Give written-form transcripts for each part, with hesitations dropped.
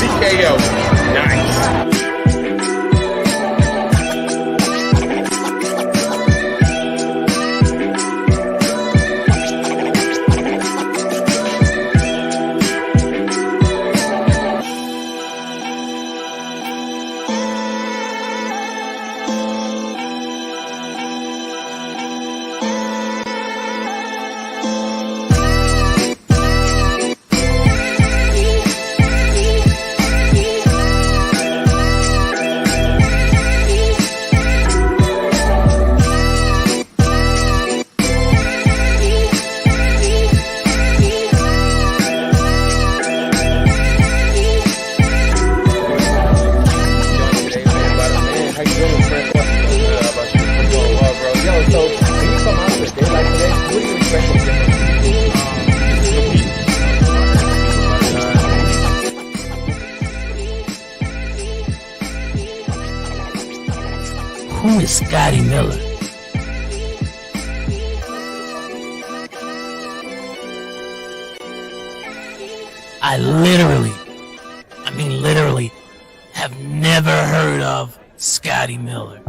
TKO. Nice. Who is Scotty Miller? I literally have never heard of Scotty Miller.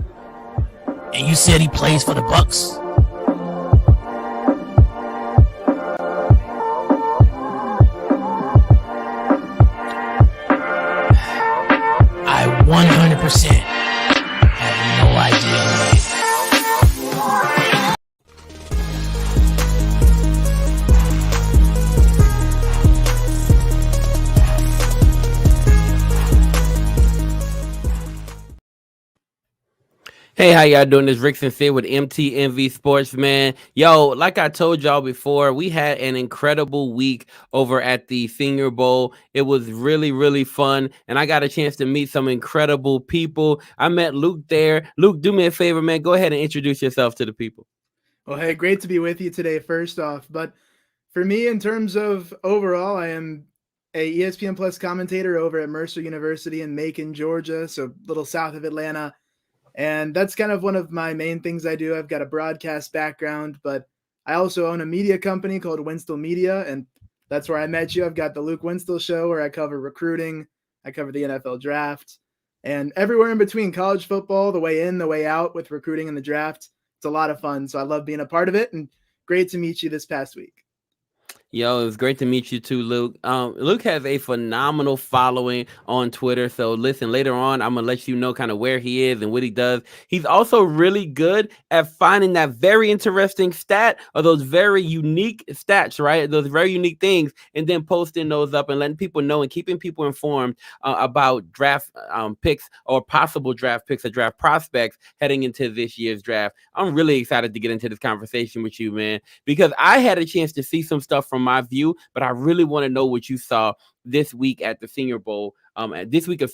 And you said he plays for the Bucks? I 100% have no idea who he is. Hey, how y'all doing? This Rick and Sid with MTMV Sports, man. Yo, like I told y'all before, we had an incredible week over at the Senior Bowl. It was really, really fun, and I got a chance to meet some incredible people. I met Luke there. Luke, do me a favor, man. Go ahead and introduce yourself to the people. Well, hey, great to be with you today, first off. But for me, in terms of overall, I am a ESPN Plus commentator over at Mercer University in Macon, Georgia, so a little south of Atlanta. And that's kind of one of my main things I do. I've got a broadcast background, but I also own a media company called Winstel Media, and that's where I met you. I've got the Luke Winstel Show, where I cover recruiting, I cover the NFL draft, and everywhere in between, college football, the way in, the way out with recruiting and the draft. It's a lot of fun, so I love being a part of it, and great to meet you this past week. Yo, it was great to meet you too, Luke. Luke has a phenomenal following on Twitter. So listen, later on, I'm going to let you know kind of where he is and what he does. He's also really good at finding that very interesting stat or those very unique stats, right? Those very unique things, and then posting those up and letting people know and keeping people informed about draft picks or possible draft picks or draft prospects heading into this year's draft. I'm really excited to get into this conversation with you, man, because I had a chance to see some stuff from my view, but I really want to know what you saw this week at the Senior Bowl, last week at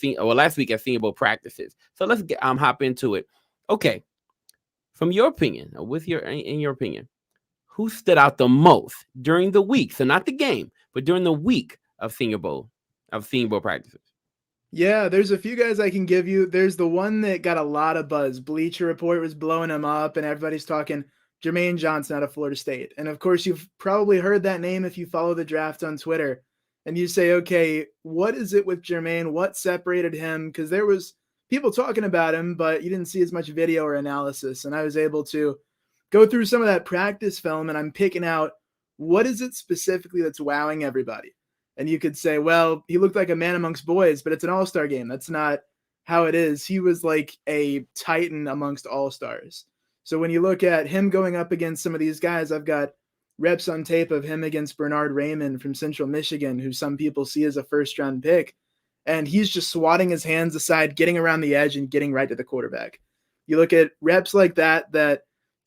Senior Bowl practices. So let's hop into it. Okay, from your opinion, in your opinion, who stood out the most during the week? So not the game, but during the week of Senior Bowl practices. Yeah, there's a few guys I can give you. There's the one that got a lot of buzz. Bleacher Report was blowing him up, and everybody's talking Jermaine Johnson out of Florida State. And of course, you've probably heard that name if you follow the draft on Twitter. And you say, okay, what is it with Jermaine? What separated him? Because there was people talking about him, but you didn't see as much video or analysis. And I was able to go through some of that practice film, and I'm picking out what is it specifically that's wowing everybody. And you could say, well, he looked like a man amongst boys, but it's an all-star game. That's not how it is. He was like a titan amongst all-stars. So when you look at him going up against some of these guys, I've got reps on tape of him against Bernard Raymond from Central Michigan, who some people see as a first-round pick. And he's just swatting his hands aside, getting around the edge, and getting right to the quarterback. You look at reps like that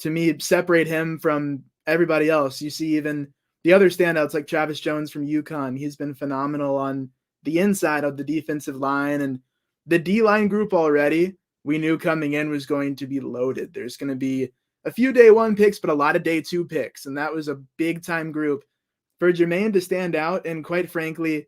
to me separate him from everybody else. You see even the other standouts like Travis Jones from UConn. He's been phenomenal on the inside of the defensive line, and the D-line group already we knew coming in was going to be loaded. There's going to be a few day one picks, but a lot of day two picks. And that was a big time group for Jermaine to stand out. And quite frankly,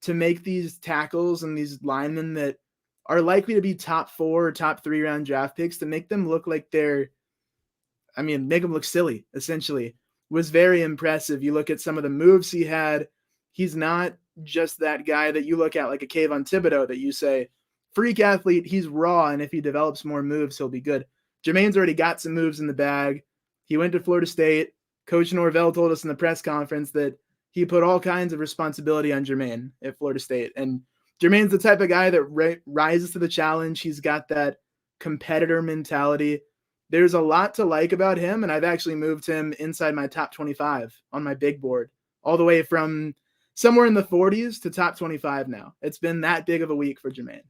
to make these tackles and these linemen that are likely to be top 4 or top 3 round draft picks, to make them look like make them look silly, essentially, was very impressive. You look at some of the moves he had. He's not just that guy that you look at like a Kayvon Thibodeau that you say, freak athlete, he's raw, and if he develops more moves, he'll be good. Jermaine's already got some moves in the bag. He went to Florida State. Coach Norvell told us in the press conference that he put all kinds of responsibility on Jermaine at Florida State. And Jermaine's the type of guy that rises to the challenge. He's got that competitor mentality. There's a lot to like about him, and I've actually moved him inside my top 25 on my big board, all the way from somewhere in the 40s to top 25 now. It's been that big of a week for Jermaine.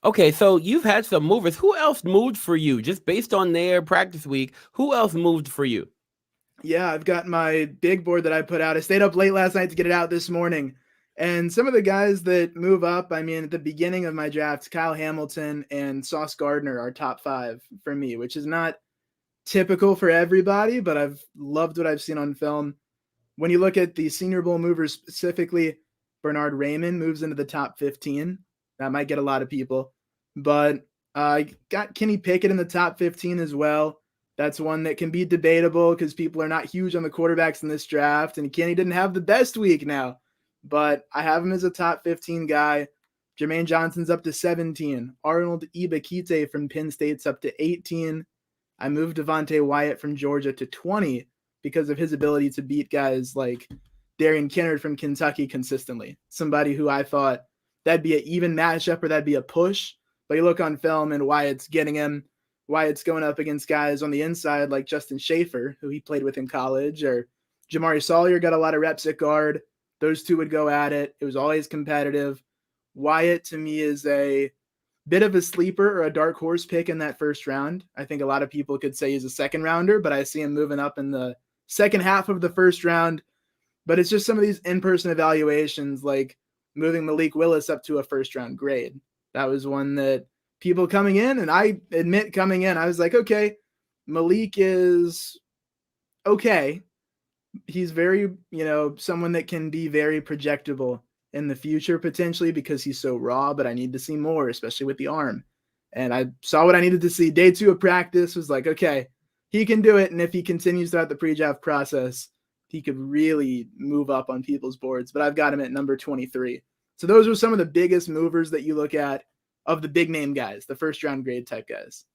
Okay, so you've had some movers. Who else moved for you? Just based on their practice week, who else moved for you? Yeah, I've got my big board that I put out. I stayed up late last night to get it out this morning. And some of the guys that move up, I mean, at the beginning of my draft, Kyle Hamilton and Sauce Gardner are top 5 for me, which is not typical for everybody, but I've loved what I've seen on film. When you look at the Senior Bowl movers specifically, Bernard Raymond moves into the top 15. That might get a lot of people. But I got Kenny Pickett in the top 15 as well. That's one that can be debatable because people are not huge on the quarterbacks in this draft. And Kenny didn't have the best week now. But I have him as a top 15 guy. Jermaine Johnson's up to 17. Arnold Ibakite from Penn State's up to 18. I moved Devontae Wyatt from Georgia to 20 because of his ability to beat guys like Darian Kennard from Kentucky consistently. Somebody who I thought that'd be an even matchup or that'd be a push. But you look on film and Wyatt's getting him. Wyatt's going up against guys on the inside like Justin Schaefer, who he played with in college, or Jamari Sawyer got a lot of reps at guard. Those two would go at it. It was always competitive. Wyatt, to me, is a bit of a sleeper or a dark horse pick in that first round. I think a lot of people could say he's a second rounder, but I see him moving up in the second half of the first round. But it's just some of these in-person evaluations, like moving Malik Willis up to a first-round grade. That was one that people coming in, and I admit coming in, I was like, okay, Malik is okay. He's very, someone that can be very projectable in the future potentially because he's so raw, but I need to see more, especially with the arm. And I saw what I needed to see. Day 2 of practice was like, okay, he can do it. And if he continues throughout the pre-draft process, he could really move up on people's boards. But I've got him at number 23. So those were some of the biggest movers that you look at of the big name guys, the first round grade type guys.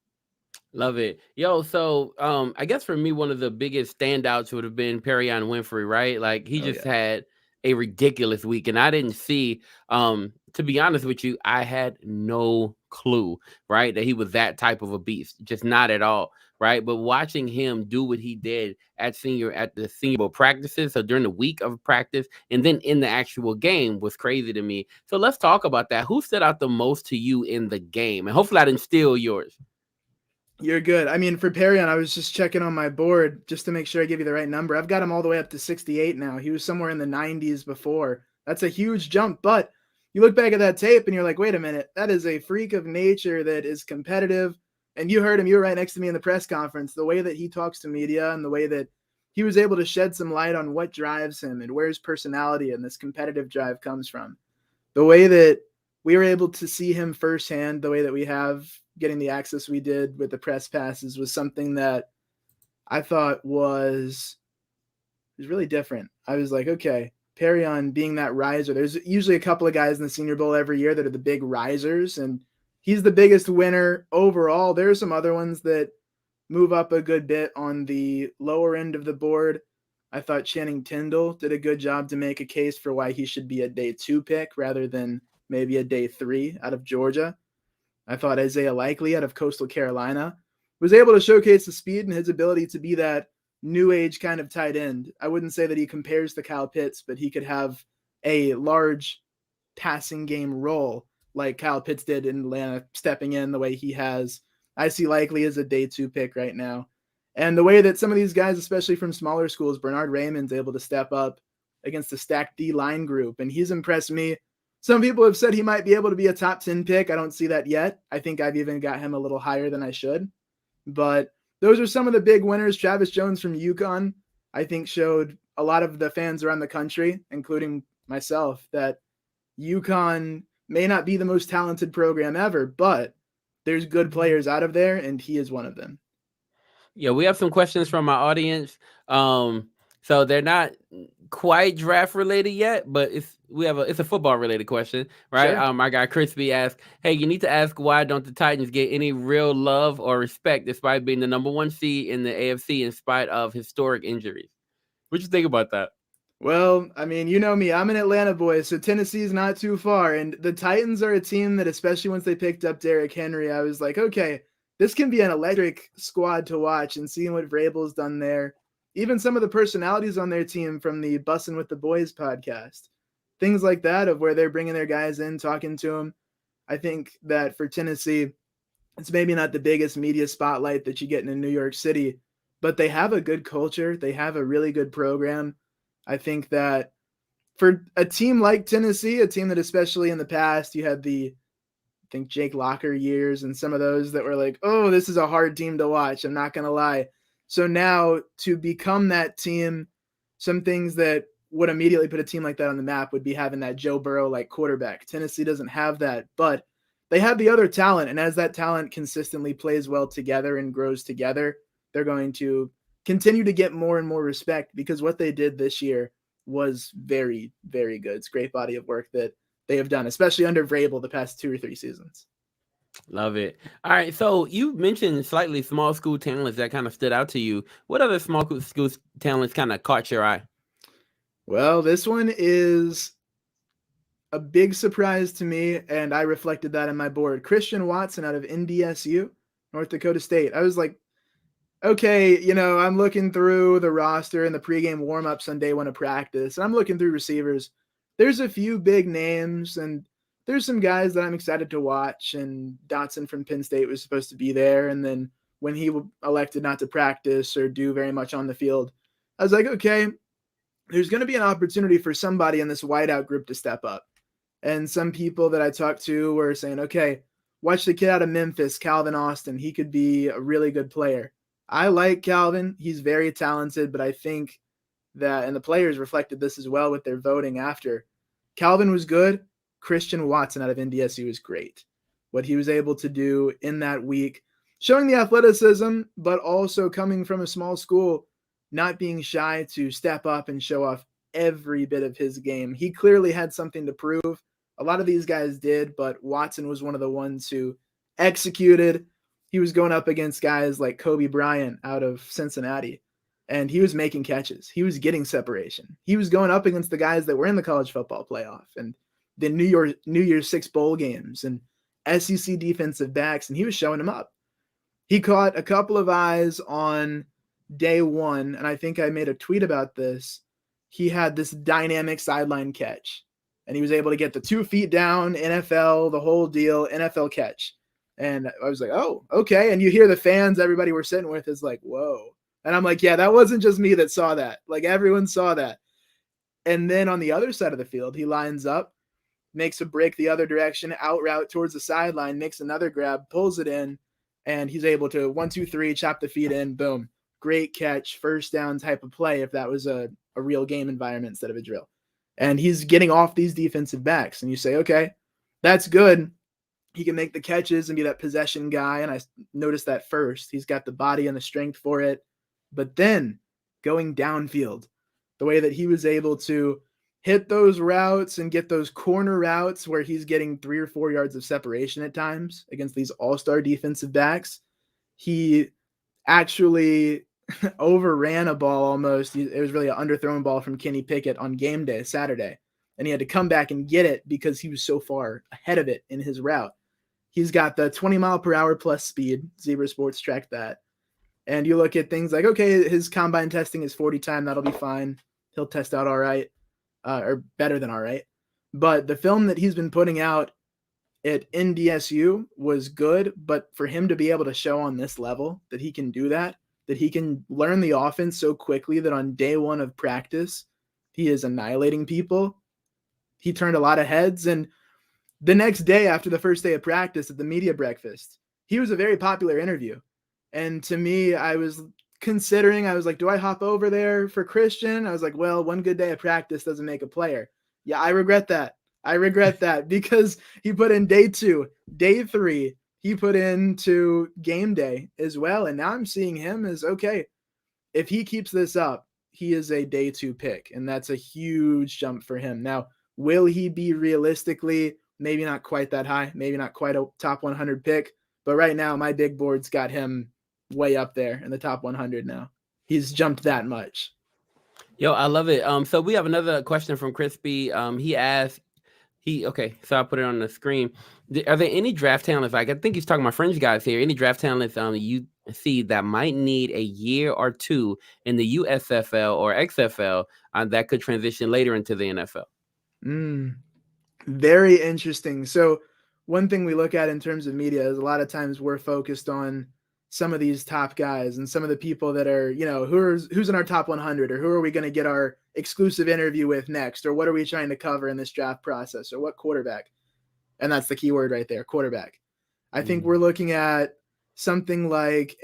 Love it. Yo, so I guess for me, one of the biggest standouts would have been Perion Winfrey, right? Like he had a ridiculous week. And I didn't see, to be honest with you, I had no clue, right, that he was that type of a beast. Just not at all, right? But watching him do what he did at the Senior Bowl practices, so during the week of practice, and then in the actual game was crazy to me. So let's talk about that. Who stood out the most to you in the game? And hopefully I didn't steal yours. You're good. I mean, for Perion, I was just checking on my board just to make sure I give you the right number. I've got him all the way up to 68 now. He was somewhere in the 90s before. That's a huge jump. But you look back at that tape and you're like, wait a minute, that is a freak of nature that is competitive. And you heard him. You were right next to me in the press conference. The way that he talks to media and the way that he was able to shed some light on what drives him and where his personality and this competitive drive comes from. The way that we were able to see him firsthand, the way that we have getting the access we did with the press passes was something that I thought was really different. I was like, okay, Perion being that riser, there's usually a couple of guys in the Senior Bowl every year that are the big risers, and he's the biggest winner overall. There are some other ones that move up a good bit on the lower end of the board. I thought Channing Tindall did a good job to make a case for why he should be a day 2 pick rather than maybe a day 3 out of Georgia. I thought Isaiah Likely out of Coastal Carolina was able to showcase the speed and his ability to be that new age kind of tight end. I wouldn't say that he compares to Kyle Pitts, but he could have a large passing game role like Kyle Pitts did in Atlanta, stepping in the way he has. I see Likely as a day 2 pick right now. And the way that some of these guys, especially from smaller schools, Bernard Raymond's able to step up against the stacked D line group, and he's impressed me. Some people have said he might be able to be a top 10 pick. I don't see that yet. I think I've even got him a little higher than I should. But those are some of the big winners. Travis Jones from UConn, I think, showed a lot of the fans around the country, including myself, that UConn may not be the most talented program ever, but there's good players out of there, and he is one of them. Yeah, we have some questions from our audience. So they're not quite draft related yet, but it's a football related question, right? Sure. Our guy Crispy asked, "Hey, you need to ask why don't the Titans get any real love or respect despite being the number 1 seed in the AFC in spite of historic injuries?" What you think about that? Well, I mean, you know me, I'm an Atlanta boy, so Tennessee's not too far. And the Titans are a team that, especially once they picked up Derrick Henry, I was like, okay, this can be an electric squad to watch. And seeing what Vrabel's done there, even some of the personalities on their team from the Bussin' with the Boys podcast, things like that, of where they're bringing their guys in, talking to them. I think that for Tennessee, it's maybe not the biggest media spotlight that you get in New York City, but they have a good culture. They have a really good program. I think that for a team like Tennessee, a team that especially in the past, you had I think Jake Locker years and some of those that were like, oh, this is a hard team to watch. I'm not going to lie. So now to become that team, some things that would immediately put a team like that on the map would be having that Joe Burrow like quarterback. Tennessee doesn't have that, but they have the other talent. And as that talent consistently plays well together and grows together, they're going to continue to get more and more respect, because what they did this year was very, very good. It's a great body of work that they have done, especially under Vrabel the past 2 or 3 seasons. Love it. All right, so you mentioned slightly small school talents that kind of stood out to you. What other small school talents kind of caught your eye? Well, this one is a big surprise to me, and I reflected that in my board. Christian Watson out of NDSU, North Dakota State. I was like, okay, I'm looking through the roster and the pregame warm-ups on day 1 of practice, and I'm looking through receivers. There's a few big names, and there's some guys that I'm excited to watch, and Dotson from Penn State was supposed to be there, and then when he elected not to practice or do very much on the field, I was like, okay, there's going to be an opportunity for somebody in this wideout group to step up. And some people that I talked to were saying, okay, watch the kid out of Memphis, Calvin Austin. He could be a really good player. I like Calvin. He's very talented, but I think that, and the players reflected this as well with their voting after, Calvin was good. Christian Watson out of NDSU is great. What he was able to do in that week, showing the athleticism, but also coming from a small school, not being shy to step up and show off every bit of his game. He clearly had something to prove. A lot of these guys did, but Watson was one of the ones who executed. He was going up against guys like Kobe Bryant out of Cincinnati, and he was making catches. He was getting separation. He was going up against the guys that were in the college football playoff and the New Year's 6 bowl games and SEC defensive backs, and he was showing them up. He caught a couple of eyes on day 1, and I think I made a tweet about this. He had this dynamic sideline catch, and he was able to get the 2 feet down, NFL, the whole deal, NFL catch. And I was like, oh, okay. And you hear the fans, everybody we're sitting with is like, whoa. And I'm like, yeah, that wasn't just me that saw that. Like, everyone saw that. And then on the other side of the field, he lines up, makes a break the other direction, out route towards the sideline, makes another grab, pulls it in, and he's able to 1, 2, 3, chop the feet in, boom. Great catch, first down type of play if that was a real game environment instead of a drill. And he's getting off these defensive backs. And you say, okay, that's good. He can make the catches and be that possession guy. And I noticed that first. He's got the body and the strength for it. But then going downfield, the way that he was able to hit those routes and get those corner routes where he's getting 3 or 4 yards of separation at times against these all-star defensive backs, he actually overran a ball almost. It was really an underthrown ball from Kenny Pickett on game day, Saturday. And he had to come back and get it because he was so far ahead of it in his route. He's got the 20 mile per hour plus speed. Zebra Sports tracked that. And you look at things like, okay, his combine testing is 40 time. That'll be fine. He'll test out all right, or better than all right. But the film that he's been putting out at NDSU was good. But for him to be able to show on this level that he can do that he can learn the offense so quickly that on day 1 of practice, he is annihilating people. He turned a lot of heads. And the next day after the first day of practice at the media breakfast, he was a very popular interview. And to me, I was like, do I hop over there for Christian? I was like, well, one good day of practice doesn't make a player. Yeah, I regret that. Because he put in day 2, day 3, he put into game day as well. And now I'm seeing him as, okay, if he keeps this up, he is a day 2 pick, and that's a huge jump for him. Now, will he be realistically maybe not quite that high, maybe not quite a top 100 pick, but right now my big board's got him way up there in the top 100 now. He's jumped that much. Yo, I love it. So we have another question from Crispy. He asked, so I'll put it on the screen. Are there any draft talents? Like, I think he's talking about Fringe guys here. Any draft talents you see that might need a year or two in the USFL or XFL that could transition later into the NFL? Very interesting. So one thing we look at in terms of media is a lot of times we're focused on some of these top guys and some of the people that are, who's in our top 100, or who are we going to get our exclusive interview with next, or what are we trying to cover in this draft process, or what quarterback. And that's the key word right there, quarterback. I think we're looking at something like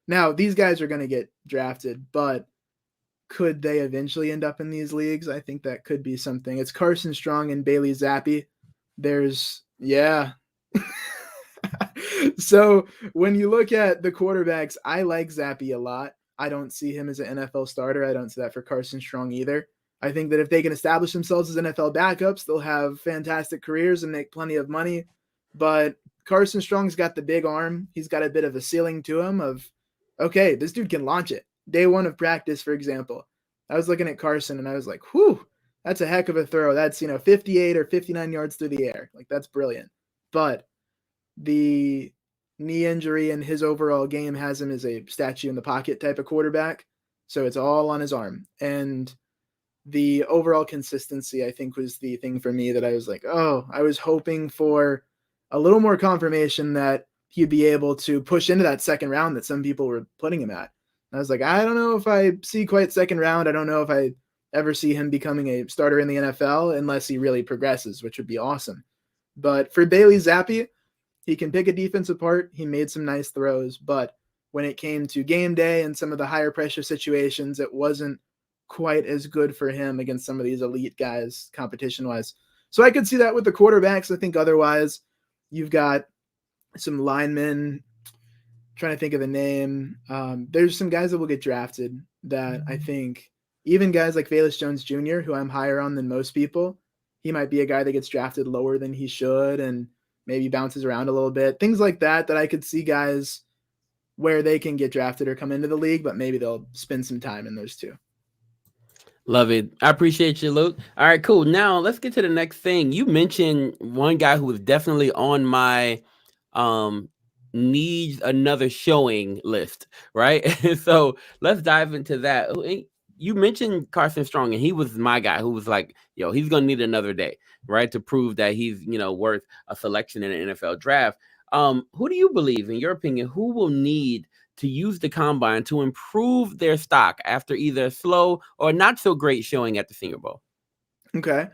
now these guys are going to get drafted, but could they eventually end up in these leagues? I think that could be something. It's Carson Strong and Bailey Zappi. So when you look at the quarterbacks, I like Zappi a lot. I don't see him as an NFL starter. I don't see that for Carson Strong either. I think that if they can establish themselves as NFL backups, they'll have fantastic careers and make plenty of money. But Carson Strong's got the big arm. He's got a bit of a ceiling to him of, okay, this dude can launch it. Day 1 of practice, for example, I was looking at Carson and I was like, whew, that's a heck of a throw. That's, 58 or 59 yards through the air. Like, that's brilliant. But the knee injury and his overall game has him as a statue in the pocket type of quarterback. So it's all on his arm. And the overall consistency, I think, was the thing for me that I was like, I was hoping for a little more confirmation that he'd be able to push into that second round that some people were putting him at. I was like, I don't know if I see quite second round. I don't know if I ever see him becoming a starter in the NFL unless he really progresses, which would be awesome. But for Bailey Zappi, he can pick a defense apart. He made some nice throws, but when it came to game day and some of the higher pressure situations, it wasn't quite as good for him against some of these elite guys competition-wise. So I could see that with the quarterbacks. I think otherwise you've got some linemen. Trying to think of the name. There's some guys that will get drafted that I think, even guys like Velus Jones Jr., who I'm higher on than most people, he might be a guy that gets drafted lower than he should and maybe bounces around a little bit. Things like that I could see guys where they can get drafted or come into the league, but maybe they'll spend some time in those two. Love it. I appreciate you, Luke. All right, cool. Now let's get to the next thing. You mentioned one guy who was definitely on my needs another showing list, right? So let's dive into that. You mentioned Carson Strong, and he was my guy who was like, he's gonna need another day, right, to prove that he's worth a selection in an NFL draft. Who do you believe, in your opinion, who will need to use the combine to improve their stock after either a slow or not so great showing at the Senior Bowl? Okay.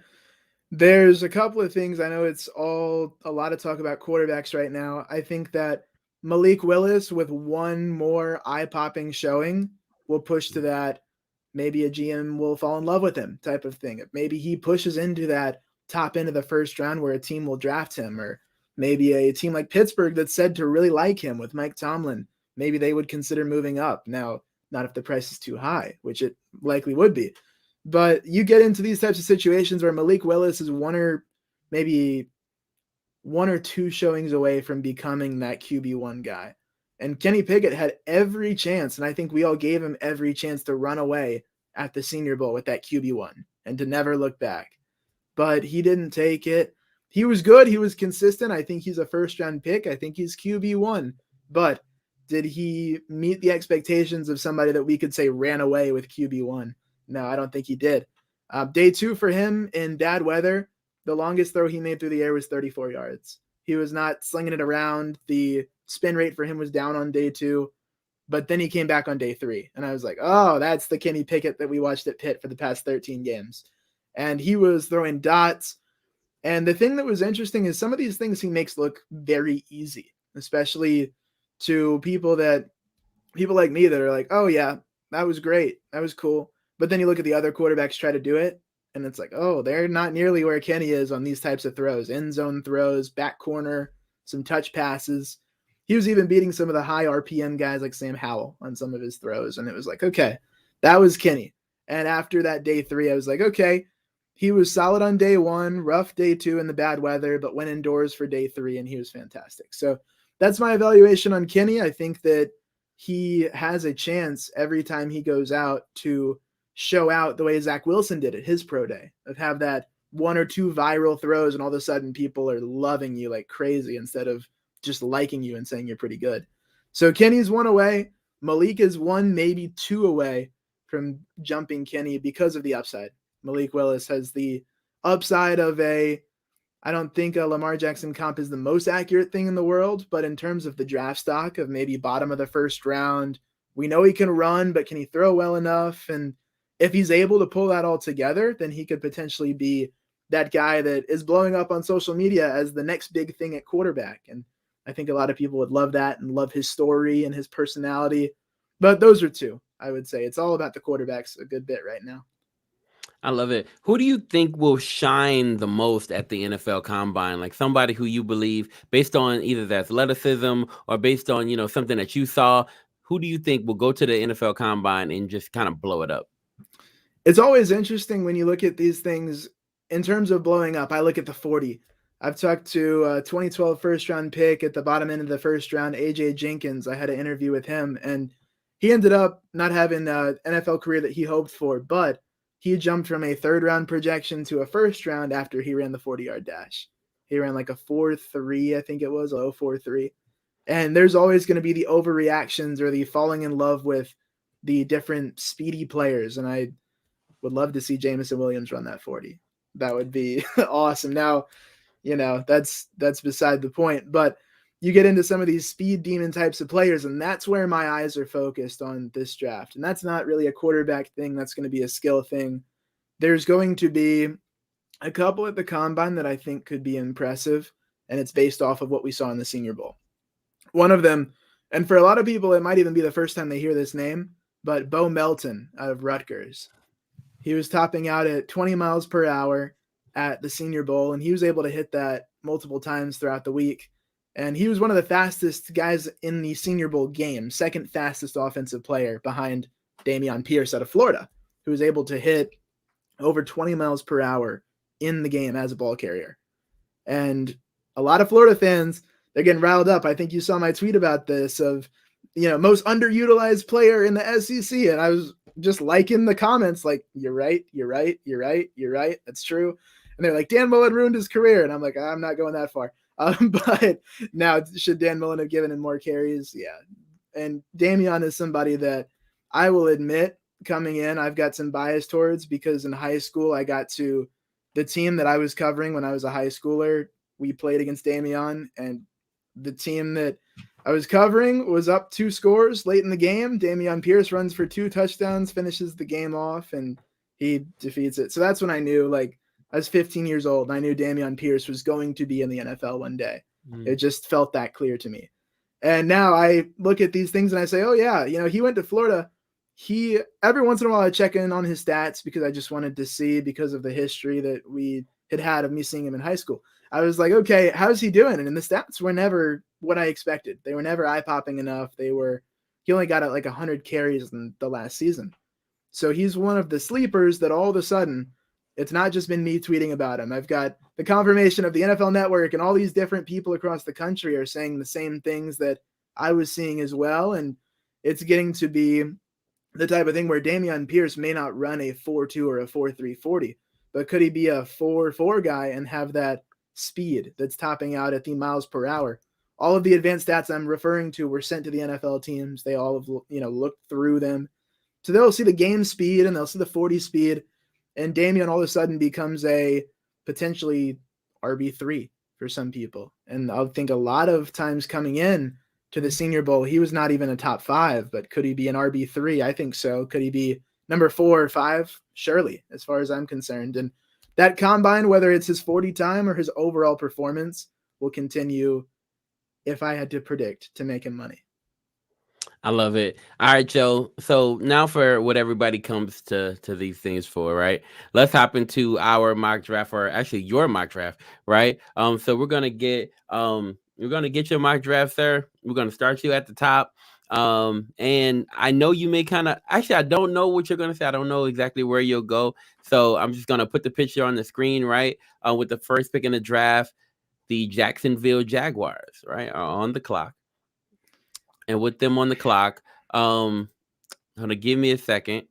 There's a couple of things. I know it's all a lot of talk about quarterbacks right now. I think that Malik Willis, with one more eye-popping showing, will push to that. Maybe a GM will fall in love with him type of thing. Maybe he pushes into that top end of the first round where a team will draft him, or maybe a team like Pittsburgh that's said to really like him with Mike Tomlin. Maybe they would consider moving up. Now, not if the price is too high, which it likely would be. But you get into these types of situations where Malik Willis is one or two showings away from becoming that QB1 guy. And Kenny Pickett had every chance, and I think we all gave him every chance to run away at the Senior Bowl with that QB1 and to never look back. But he didn't take it. He was good. He was consistent. I think he's a first-round pick. I think he's QB1. But did he meet the expectations of somebody that we could say ran away with QB1? No, I don't think he did. Day 2 for him in bad weather, the longest throw he made through the air was 34 yards. He was not slinging it around. The spin rate for him was down on day 2, but then he came back on day 3. And I was like, that's the Kenny Pickett that we watched at Pitt for the past 13 games. And he was throwing dots. And the thing that was interesting is some of these things he makes look very easy, especially to people like me that are like, oh yeah, that was great. That was cool. But then you look at the other quarterbacks try to do it, and it's like, they're not nearly where Kenny is on these types of throws, end zone throws, back corner, some touch passes. He was even beating some of the high RPM guys like Sam Howell on some of his throws. And it was like, okay, That was Kenny. And after that day 3, I was like, okay, he was solid on day 1, rough day 2 in the bad weather, but went indoors for day 3 and he was fantastic. So that's my evaluation on Kenny. I think that he has a chance every time he goes out to show out the way Zach Wilson did at his pro day, of have that 1 or 2 viral throws and all of a sudden people are loving you like crazy instead of just liking you and saying you're pretty good. So Kenny's 1 away. Malik is 1, maybe 2 away from jumping Kenny because of the upside. Malik Willis has the upside of I don't think a Lamar Jackson comp is the most accurate thing in the world, but in terms of the draft stock of maybe bottom of the first round, we know he can run, but can he throw well enough? And if he's able to pull that all together, then he could potentially be that guy that is blowing up on social media as the next big thing at quarterback. And I think a lot of people would love that and love his story and his personality. But those are 2, I would say. It's all about the quarterbacks a good bit right now. I love it. Who do you think will shine the most at the NFL Combine? Like somebody who you believe, based on either the athleticism or based on, something that you saw, who do you think will go to the NFL Combine and just kind of blow it up? It's always interesting when you look at these things in terms of blowing up. I look at the 40. I've talked to a 2012 first-round pick at the bottom end of the first round, AJ Jenkins. I had an interview with him, and he ended up not having an NFL career that he hoped for, but he jumped from a 3rd-round projection to a 1st round after he ran the 40-yard dash. He ran like a 4.3, I think it was, a 4.3. And there's always going to be the overreactions or the falling in love with the different speedy players, and I would love to see Jameson Williams run that 40. That would be awesome. Now, that's beside the point, but you get into some of these speed demon types of players, and that's where my eyes are focused on this draft. And that's not really a quarterback thing. That's going to be a skill thing. There's going to be a couple at the combine that I think could be impressive, and it's based off of what we saw in the Senior Bowl. One of them, and for a lot of people, it might even be the first time they hear this name, but Bo Melton out of Rutgers. He was topping out at 20 miles per hour at the Senior Bowl, and he was able to hit that multiple times throughout the week. And he was one of the fastest guys in the Senior Bowl game, 2nd fastest offensive player behind Dameon Pierce out of Florida, who was able to hit over 20 miles per hour in the game as a ball carrier. And a lot of Florida fans, they're getting riled up. I think you saw my tweet about this of, most underutilized player in the SEC. And I was just liking the comments like, you're right. That's true. And they're like, Dan Mullen ruined his career. And I'm like, I'm not going that far. But now, should Dan Mullen have given him more carries? Yeah. And Dameon is somebody that I will admit coming in, I've got some bias towards, because in high school, I got to the team that I was covering when I was a high schooler. We played against Dameon, and the team that I was covering was up 2 scores late in the game. Dameon Pierce runs for 2 touchdowns, finishes the game off, and he defeats it. So that's when I knew, I was 15 years old, and I knew Dameon Pierce was going to be in the NFL one day. It just felt that clear to me. And now I look at these things and I say, oh yeah, he went to Florida. Every once in a while I check in on his stats because I just wanted to see, because of the history that we had of me seeing him in high school. I was like, okay, how's he doing? And the stats were never what I expected. They were never eye-popping enough. He only got 100 carries in the last season. So he's one of the sleepers that all of a sudden, it's not just been me tweeting about him. I've got the confirmation of the NFL Network, and all these different people across the country are saying the same things that I was seeing as well. And it's getting to be the type of thing where Dameon Pierce may not run a 4.2 or a 4.3 40, but could he be a 4.4 guy and have that speed that's topping out at the miles per hour? All of the advanced stats I'm referring to were sent to the NFL teams. They all have, looked through them. So they'll see the game speed and they'll see the 40 speed. And Dameon all of a sudden becomes a potentially RB3 for some people. And I think a lot of times coming in to the Senior Bowl, he was not even a top 5, but could he be an RB3? I think so. Could he be number 4 or 5? Surely, as far as I'm concerned. And that combine, whether it's his 40 time or his overall performance, will continue, if I had to predict, to make him money. I love it. All right, Joe. So now for what everybody comes to these things for, right? Let's hop into our mock draft, or actually your mock draft, right? So we're gonna get your mock draft, sir. We're gonna start you at the top. And I know you may I don't know what you're going to say. I don't know exactly where you'll go. So I'm just going to put the picture on the screen, right? With the first pick in the draft, the Jacksonville Jaguars, right, are on the clock. And with them on the clock, hold on, give me a second.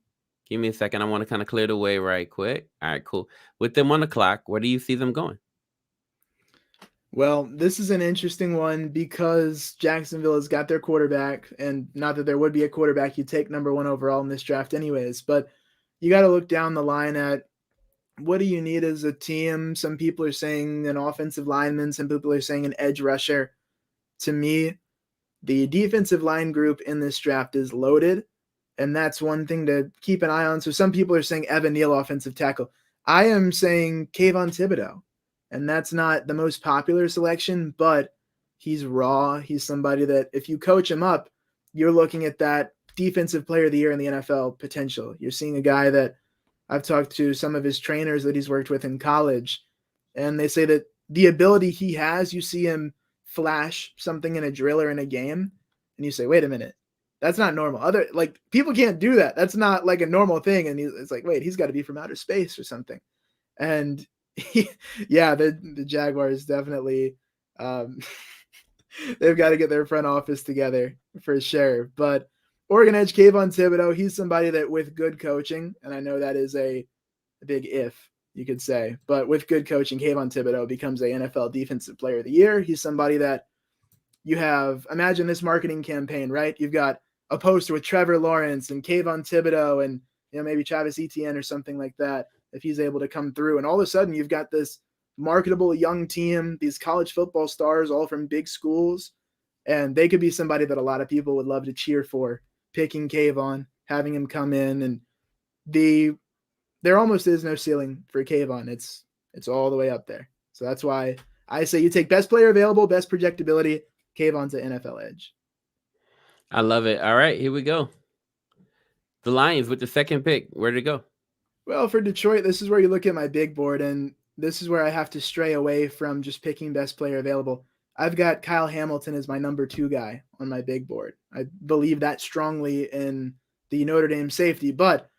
Give me a second. I want to kind of clear the way right quick. All right, cool. With them on the clock, where do you see them going? Well, this is an interesting one because Jacksonville has got their quarterback, and not that there would be a quarterback you take number 1 overall in this draft anyways, but you got to look down the line at what do you need as a team. Some people are saying an offensive lineman, some people are saying an edge rusher. To me, the defensive line group in this draft is loaded, and that's one thing to keep an eye on. So some people are saying Evan Neal, offensive tackle. I am saying Kayvon Thibodeau. And that's not the most popular selection, but he's raw. He's somebody that if you coach him up, you're looking at that defensive player of the year in the NFL potential. You're seeing a guy that I've talked to some of his trainers that he's worked with in college, and they say that the ability he has, you see him flash something in a drill or in a game, and you say, wait a minute, that's not normal. People can't do that. That's not like a normal thing. And it's like, wait, he's got to be from outer space or something. And yeah, the Jaguars definitely they've got to get their front office together for sure. But Oregon edge Kayvon Thibodeau, he's somebody that with good coaching, and I know that is a big if, you could say, but with good coaching, Kayvon Thibodeau becomes a NFL Defensive Player of the Year. He's somebody that you have, imagine this marketing campaign, right? You've got a poster with Trevor Lawrence and Kayvon Thibodeau and maybe Travis Etienne or something like that, if he's able to come through. And all of a sudden you've got this marketable young team, these college football stars, all from big schools. And they could be somebody that a lot of people would love to cheer for, picking Kayvon, having him come in. And there almost is no ceiling for Kayvon. It's all the way up there. So that's why I say you take best player available, best projectability, Kayvon's an NFL edge. I love it. All right, here we go. The Lions with the second pick. Where'd it go? Well, for Detroit, this is where you look at my big board, and this is where I have to stray away from just picking best player available. I've got Kyle Hamilton as my number 2 guy on my big board. I believe that strongly in the Notre Dame safety, but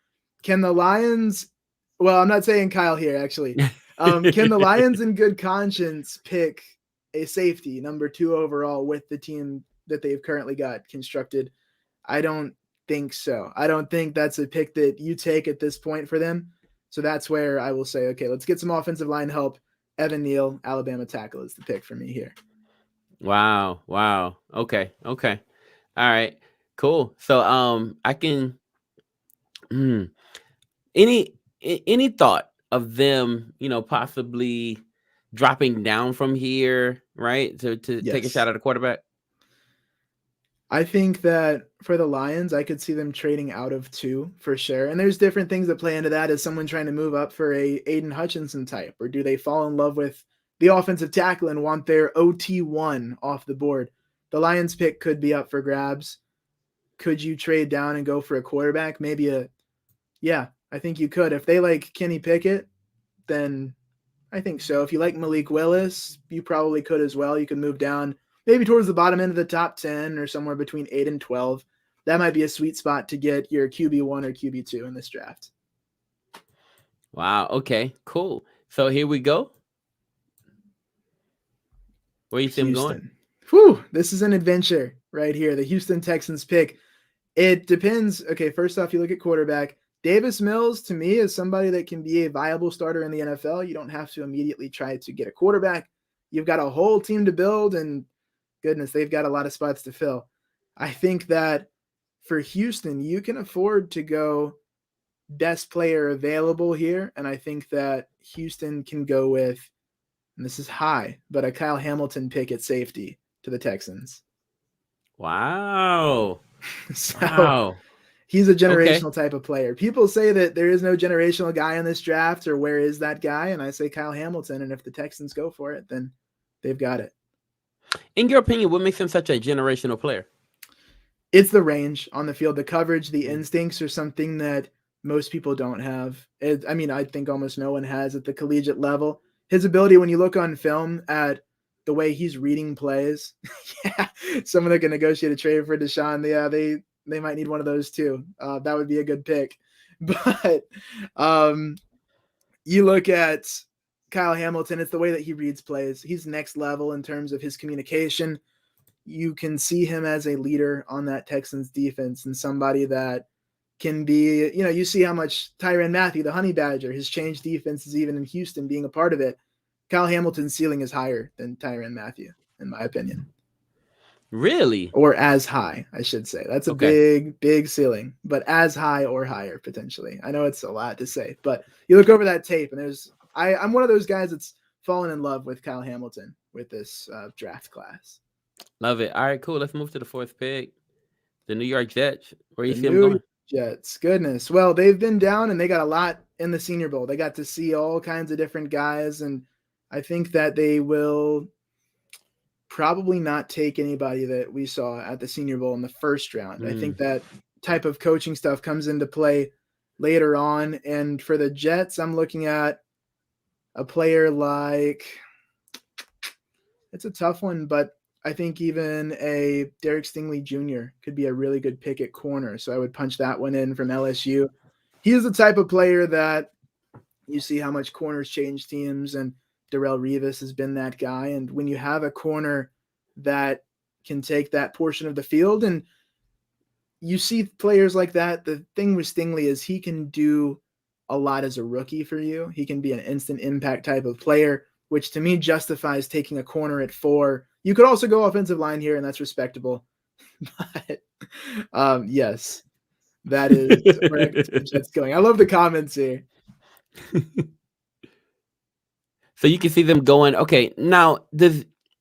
can the Lions, well, I'm not saying Kyle here, actually. Can the Lions in good conscience pick a safety, number 2 overall, with the team that they've currently got constructed? I don't think so. I don't think that's a pick that you take at this point for them. So that's where I will say, okay, let's get some offensive line help. Evan Neal, Alabama tackle, is the pick for me here. Wow. Okay. All right. Cool. So I can any thought of them, possibly dropping down from here, right? To take a shot at a quarterback? I think that for the Lions, I could see them trading out of 2 for sure. And there's different things that play into that. Is someone trying to move up for a Aiden Hutchinson type, or do they fall in love with the offensive tackle and want their OT1 off the board? The Lions pick could be up for grabs. Could you trade down and go for a quarterback? Yeah, I think you could. If they like Kenny Pickett, then I think so. If you like Malik Willis, you probably could as well. You could move down maybe towards the bottom end of the top 10 or somewhere between 8 and 12. That might be a sweet spot to get your QB1 or QB2 in this draft. Wow. Okay, cool. So here we go. Where you see him going? Whew, this is an adventure right here. The Houston Texans pick. It depends. Okay, first off, you look at quarterback. Davis Mills, to me, is somebody that can be a viable starter in the NFL. You don't have to immediately try to get a quarterback. You've got a whole team to build, and goodness, they've got a lot of spots to fill. I think that for Houston, you can afford to go best player available here, and I think that Houston can go with, and this is high, but a Kyle Hamilton pick at safety to the Texans. Wow. So he's a generational type of player. People say that there is no generational guy in this draft, or where is that guy? And I say Kyle Hamilton, and if the Texans go for it, then they've got it. In your opinion, what makes him such a generational player? It's the range on the field, the coverage, the instincts are something that most people don't have. I think almost no one has at the collegiate level. His ability, when you look on film at the way he's reading plays. Yeah, someone that can negotiate a trade for Deshaun. Yeah, they might need one of those too. That would be a good pick. But you look at Kyle Hamilton, it's the way that he reads plays. He's next level in terms of his communication. You can see him as a leader on that Texans defense and somebody that can be, you see how much Tyrann Mathieu, the Honey Badger, has changed defenses even in Houston being a part of it. Kyle Hamilton's ceiling is higher than Tyrann Mathieu, in my opinion. Really? Or as high, I should say. That's a big ceiling, but as high or higher potentially. I know it's a lot to say, but you look over that tape and I'm one of those guys that's fallen in love with Kyle Hamilton with this draft class. Love it. All right, cool. Let's move to the fourth pick. The New York Jets. Where you see them going? Jets. Goodness. Well, they've been down and they got a lot in the Senior Bowl. They got to see all kinds of different guys, and I think that they will probably not take anybody that we saw at the Senior Bowl in the first round. I think that type of coaching stuff comes into play later on. And for the Jets, I'm looking at a player like, it's a tough one, but I think even a Derek Stingley Jr. could be a really good pick at corner. So I would punch that one in from LSU. He is the type of player that you see how much corners change teams, and Darrelle Revis has been that guy. And when you have a corner that can take that portion of the field, and you see players like that, the thing with Stingley is he can do a lot as a rookie for you. He can be an instant impact type of player, which to me justifies taking a corner at 4. You could also go offensive line here, and that's respectable. But yes, that is where the Jets going. I love the comments here. So you can see them going, okay, now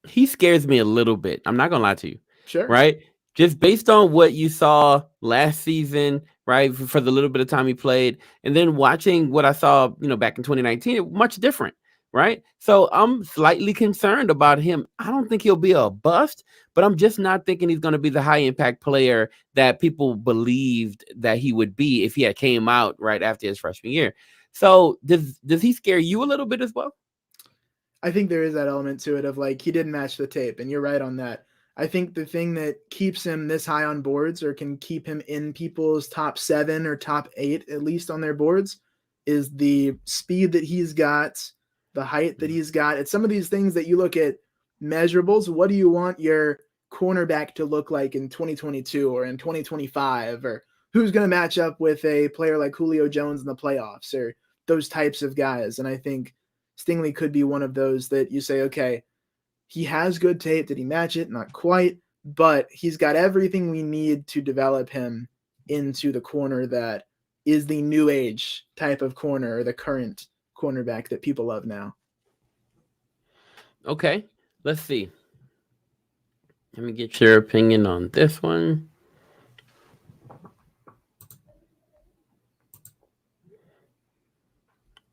he scares me a little bit. I'm not going to lie to you. Sure. Right? Just based on what you saw last season, right, for the little bit of time he played, and then watching what I saw, back in 2019, much different. Right. So I'm slightly concerned about him. I don't think he'll be a bust, but I'm just not thinking he's going to be the high impact player that people believed that he would be if he had came out right after his freshman year. So does he scare you a little bit as well? I think there is that element to it of like, he didn't match the tape, and you're right on that. I think the thing that keeps him this high on boards, or can keep him in people's top 7 or top 8, at least on their boards, is the speed that he's got, the height that he's got. It's some of these things that you look at measurables. What do you want your cornerback to look like in 2022 or in 2025? Or who's going to match up with a player like Julio Jones in the playoffs, or those types of guys? And I think Stingley could be one of those that you say, okay, he has good tape. Did he match it? Not quite, but he's got everything we need to develop him into the corner that is the new age type of corner, or the current cornerback that people love now. Okay, let's see. Let me get your opinion on this one.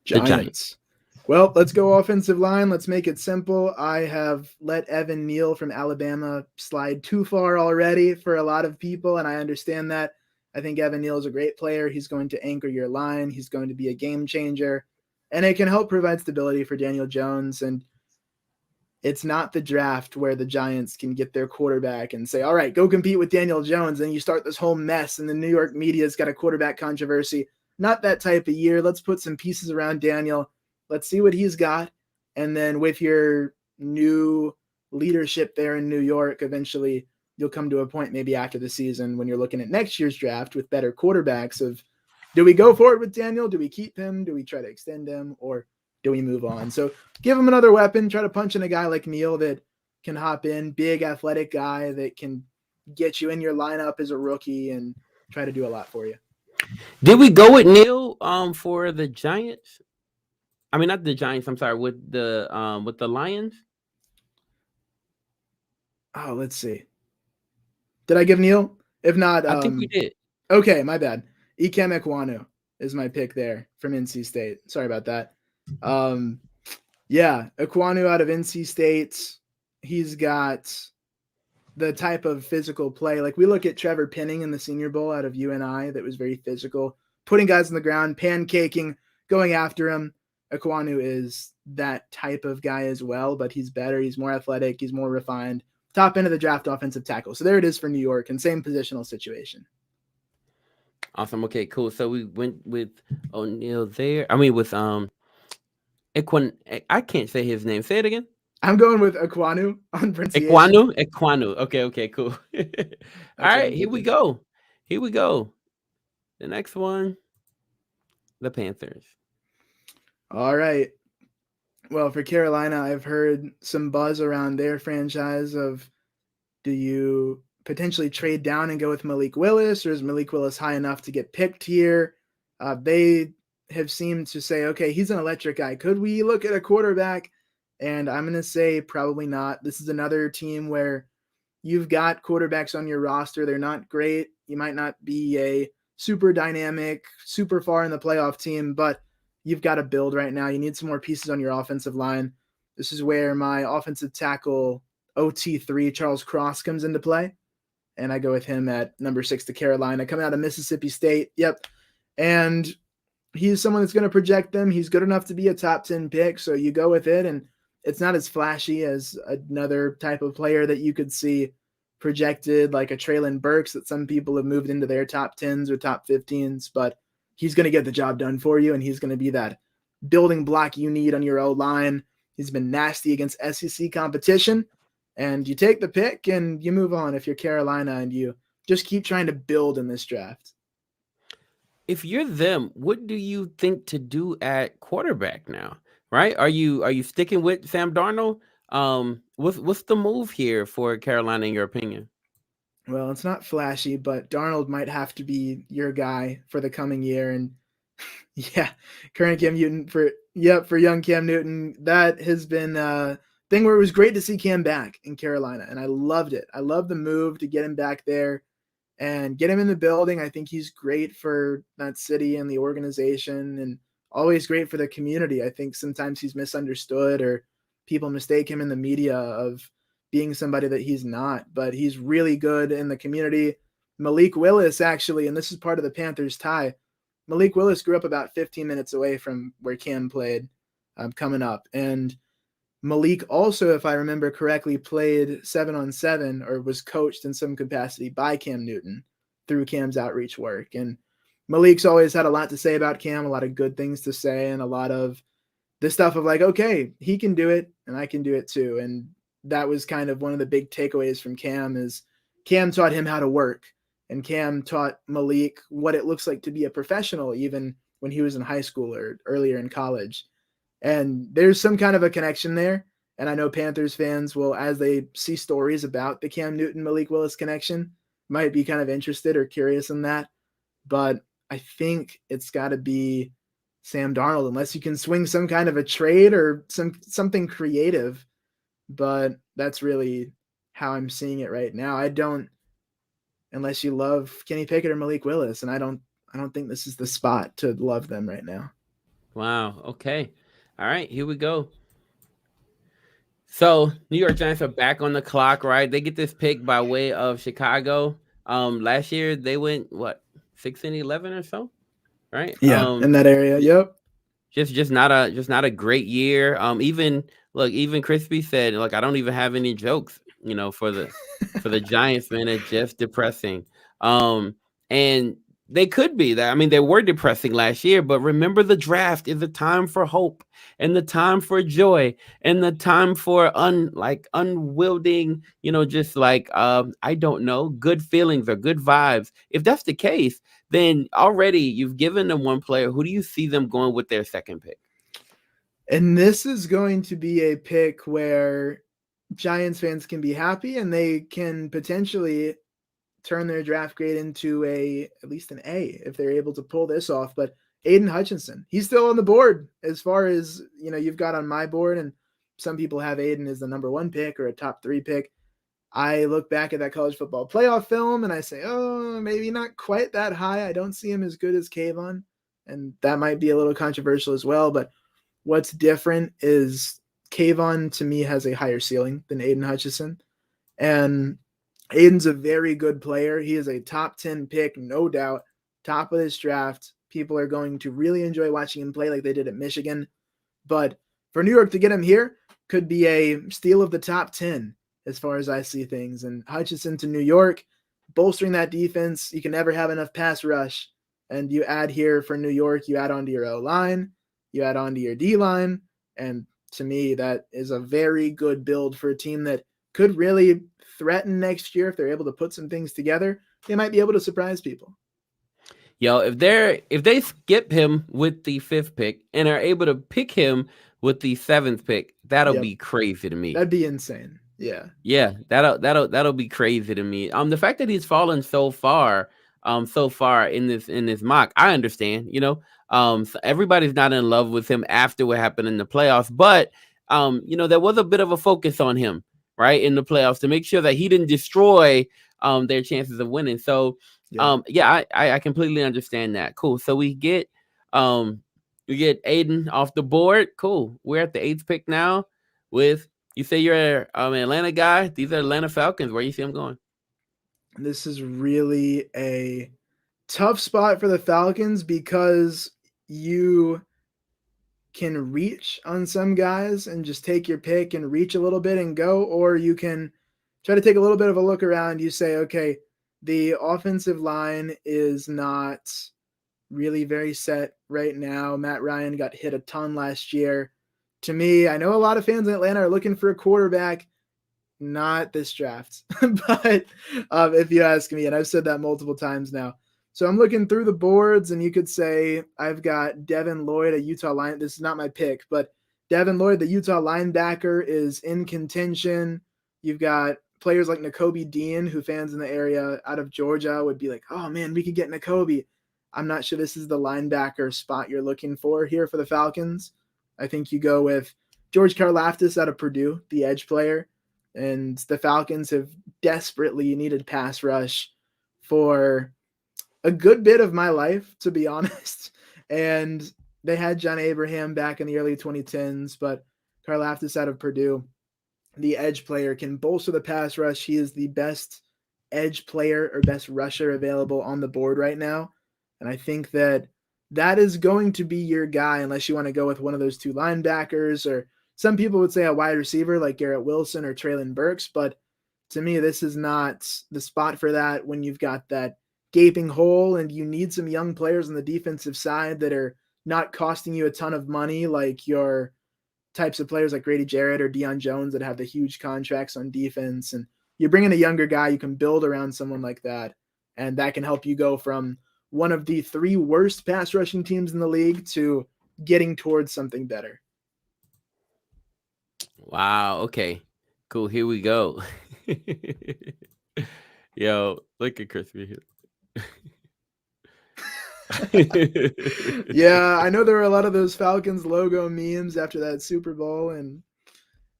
Giants. Well, let's go offensive line. Let's make it simple. I have let Evan Neal from Alabama slide too far already for a lot of people, and I understand that. I think Evan Neal is a great player. He's going to anchor your line. He's going to be a game changer, and it can help provide stability for Daniel Jones. And it's not the draft where the Giants can get their quarterback and say, all right, go compete with Daniel Jones. And you start this whole mess, and the New York media's got a quarterback controversy. Not that type of year. Let's put some pieces around Daniel. Let's see what he's got. And then with your new leadership there in New York, eventually you'll come to a point maybe after the season when you're looking at next year's draft with better quarterbacks of, do we go for it with Daniel? Do we keep him? Do we try to extend him? Or do we move on? So give him another weapon. Try to punch in a guy like Neal that can hop in, big athletic guy that can get you in your lineup as a rookie and try to do a lot for you. Did we go with Neal for the Giants? I mean, not the Giants. I'm sorry, with the Lions. Oh, let's see. Did I give Neal? If not, I think we did. Okay, my bad. Ikem Ekwonu is my pick there from NC State. Sorry about that. Yeah, Ekwonu out of NC State. He's got the type of physical play. Like we look at Trevor Penning in the Senior Bowl out of UNI that was very physical, putting guys on the ground, pancaking, going after him. Ekwonu is that type of guy as well, but he's better. He's more athletic. He's more refined. Top end of the draft offensive tackle. So there it is for New York, and same positional situation. Awesome. Okay, cool. So we went with O'Neal there. I mean, with Equan. I can't say his name. Say it again. I'm going with Ekwonu on pronunciation. Ekwonu. Okay, cool. All right, here we go. The next one, the Panthers. All right. Well, for Carolina, I've heard some buzz around their franchise of, do you potentially trade down and go with Malik Willis, or is Malik Willis high enough to get picked here? They have seemed to say, okay, he's an electric guy. Could we look at a quarterback? And I'm going to say probably not. This is another team where you've got quarterbacks on your roster. They're not great. You might not be a super dynamic, super far in the playoff team, but you've got to build right now. You need some more pieces on your offensive line. This is where my offensive tackle OT3, Charles Cross, comes into play. And I go with him at number 6 to Carolina, coming out of Mississippi State. Yep. And he's someone that's going to project them. He's good enough to be a top 10 pick. So you go with it. And it's not as flashy as another type of player that you could see projected, like a Traylon Burks that some people have moved into their top 10s or top 15s, but he's going to get the job done for you. And he's going to be that building block you need on your O-line. He's been nasty against SEC competition, and you take the pick and you move on if you're Carolina, and you just keep trying to build in this draft. If you're them, what do you think to do at quarterback now? Right? Are you sticking with Sam Darnold? What's the move here for Carolina in your opinion? Well, it's not flashy, but Darnold might have to be your guy for the coming year. And yeah, current Cam Newton for young Cam Newton. That has been a thing where it was great to see Cam back in Carolina, and I loved it. I love the move to get him back there and get him in the building. I think he's great for that city and the organization, and always great for the community. I think sometimes he's misunderstood, or people mistake him in the media of being somebody that he's not, but he's really good in the community. Malik Willis, actually, and this is part of the Panthers tie, Malik Willis grew up about 15 minutes away from where Cam played coming up. And Malik also, if I remember correctly, played 7-on-7 or was coached in some capacity by Cam Newton through Cam's outreach work. And Malik's always had a lot to say about Cam, a lot of good things to say, and a lot of the stuff of like, okay, he can do it and I can do it too. And that was kind of one of the big takeaways from Cam, is Cam taught him how to work, and Cam taught Malik what it looks like to be a professional, even when he was in high school or earlier in college. And there's some kind of a connection there. And I know Panthers fans will, as they see stories about the Cam Newton Malik Willis connection, might be kind of interested or curious in that. But I think it's got to be Sam Darnold, unless you can swing some kind of a trade or something creative. But that's really how I'm seeing it right now. I don't, unless you love Kenny Pickett or Malik Willis, and I don't think this is the spot to love them right now. Wow. Okay. All right, here we go. So New York Giants are back on the clock, right? They get this pick by way of Chicago. Last year they went 6-11 or so, right? Yeah, in that area. Yep. Just not a great year. Even Crispy said, I don't even have any jokes, for the Giants, man. It's just depressing. And they could be that. I mean, they were depressing last year, but remember, the draft is a time for hope and the time for joy and the time for unwielding, I don't know, good feelings or good vibes. If that's the case, then already you've given them one player. Who do you see them going with their second pick? And this is going to be a pick where Giants fans can be happy, and they can potentially turn their draft grade into at least an A if they're able to pull this off. But Aiden Hutchinson, he's still on the board as far as, you've got on my board, and some people have Aiden as the number 1 pick or a top 3 pick. I look back at that college football playoff film and I say, oh, maybe not quite that high. I don't see him as good as Kayvon, and that might be a little controversial as well. But what's different is Kayvon, to me, has a higher ceiling than Aiden Hutchinson. And Aiden's a very good player. He is a top 10 pick, no doubt, top of this draft. People are going to really enjoy watching him play like they did at Michigan. But for New York to get him here could be a steal of the top 10 as far as I see things. And Hutchinson to New York, bolstering that defense. You can never have enough pass rush. And you add here for New York, you add onto your O-line, you add onto your D-line. And to me, that is a very good build for a team that could really threaten next year if they're able to put some things together. They might be able to surprise people. Yo, if they skip him with the 5th pick and are able to pick him with the 7th pick, that'll be crazy to me. That'd be insane. Yeah. Yeah, that'll be crazy to me. The fact that he's fallen so far in this mock, I understand, so everybody's not in love with him after what happened in the playoffs, but there was a bit of a focus on him, right, in the playoffs to make sure that he didn't destroy their chances of winning. So I completely understand that. Cool. So we get Aiden off the board. Cool. We're at the 8th pick now with, you say you're an Atlanta guy. These are Atlanta Falcons. Where you see them going? This is really a tough spot for the Falcons because you can reach on some guys and just take your pick and reach a little bit and go, or you can try to take a little bit of a look around. You say, okay, the offensive line is not really very set right now. Matt Ryan got hit a ton last year. To me, I know a lot of fans in Atlanta are looking for a quarterback, not this draft. But if you ask me, and I've said that multiple times now. So I'm looking through the boards, and you could say I've got Devin Lloyd, a Utah line. This is not my pick, but Devin Lloyd, the Utah linebacker, is in contention. You've got players like Nakobe Dean, who fans in the area out of Georgia would be like, oh, man, we could get Nakobe. I'm not sure this is the linebacker spot you're looking for here for the Falcons. I think you go with George Karlaftis out of Purdue, the edge player. And the Falcons have desperately needed pass rush for a good bit of my life, to be honest. And they had John Abraham back in the early 2010s, but Karlaftis out of Purdue, the edge player, can bolster the pass rush. He is the best edge player or best rusher available on the board right now. And I think that is going to be your guy unless you want to go with one of those 2 linebackers, or some people would say a wide receiver like Garrett Wilson or Traylon Burks. But to me, this is not the spot for that when you've got that gaping hole and you need some young players on the defensive side that are not costing you a ton of money, like your types of players like Grady Jarrett or Deion Jones that have the huge contracts on defense. And you bring in a younger guy, you can build around someone like that. And that can help you go from one of the 3 worst pass rushing teams in the league to getting towards something better. Wow. Okay. Cool. Here we go. Yo, look at Crispy here. Yeah, I know there were a lot of those Falcons logo memes after that Super Bowl, and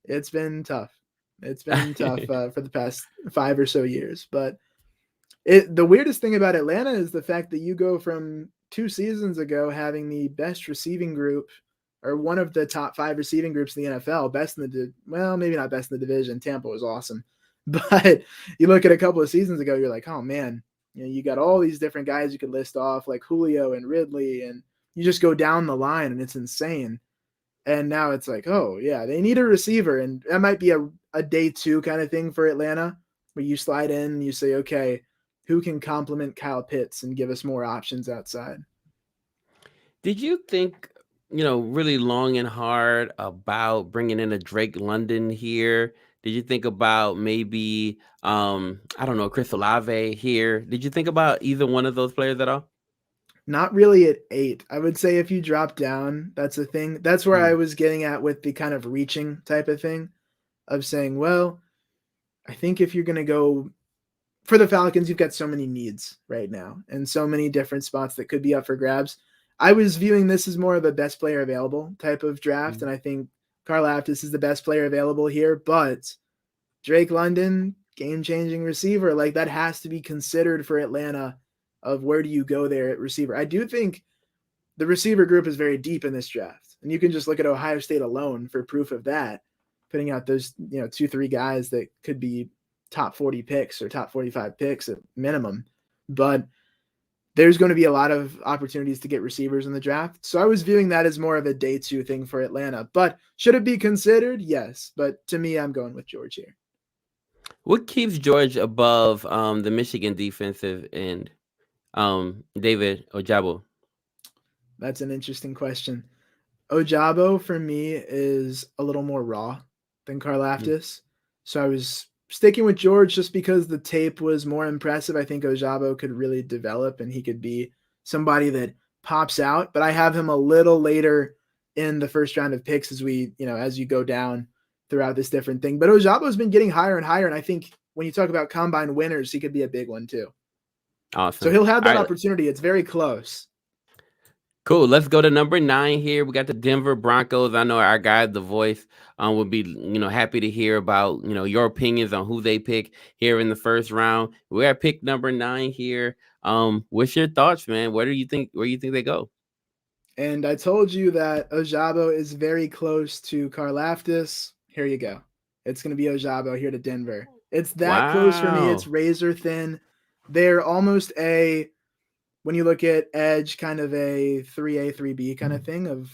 it's been tough. It's been tough for the past 5 or so years. But the weirdest thing about Atlanta is the fact that you go from 2 seasons ago having the best receiving group, or one of the top 5 receiving groups in the NFL, best in the maybe not best in the division. Tampa was awesome. But you look at a couple of seasons ago, you're like, oh man, you got all these different guys you could list off, like Julio and Ridley, and you just go down the line and it's insane. And now it's like, oh yeah, they need a receiver. And that might be a day 2 kind of thing for Atlanta, where you slide in and you say, okay, who can complement Kyle Pitts and give us more options outside? Did you think, really long and hard about bringing in a Drake London here? Did you think about maybe, I don't know, Chris Olave here? Did you think about either one of those players at all? Not really at 8. I would say if you drop down, that's a thing. That's where I was getting at with the kind of reaching type of thing of saying, well, I think if you're going to go for the Falcons, you've got so many needs right now and so many different spots that could be up for grabs. I was viewing this as more of a best player available type of draft. And I think Karlaftis is the best player available here, but Drake London, game-changing receiver, like that has to be considered for Atlanta of where do you go there at receiver. I do think the receiver group is very deep in this draft, and you can just look at Ohio State alone for proof of that, putting out those 2-3 guys that could be top 40 picks or top 45 picks at minimum. But there's going to be a lot of opportunities to get receivers in the draft. So I was viewing that as more of a day 2 thing for Atlanta. But should it be considered? Yes. But to me, I'm going with George here. What keeps George above the Michigan defensive end, David Ojabo? That's an interesting question. Ojabo for me is a little more raw than Karlaftis. So I was sticking with George just because the tape was more impressive. I think Ojabo could really develop and he could be somebody that pops out, but I have him a little later in the first round of picks as as you go down throughout this different thing. But Ojabo has been getting higher and higher. And I think when you talk about combine winners, he could be a big one too. Awesome. So he'll have that All right. opportunity. It's very close. Cool. Let's go to number 9 here. We got the Denver Broncos. I know our guy, The Voice, would be happy to hear about your opinions on who they pick here in the first round. We're at pick number 9 here. What's your thoughts, man? Where do you think they go? And I told you that Ojabo is very close to Karlaftis. Here you go. It's going to be Ojabo here to Denver. It's that close for me. It's razor thin. They're almost when you look at edge, kind of a 3A, 3B kind of thing of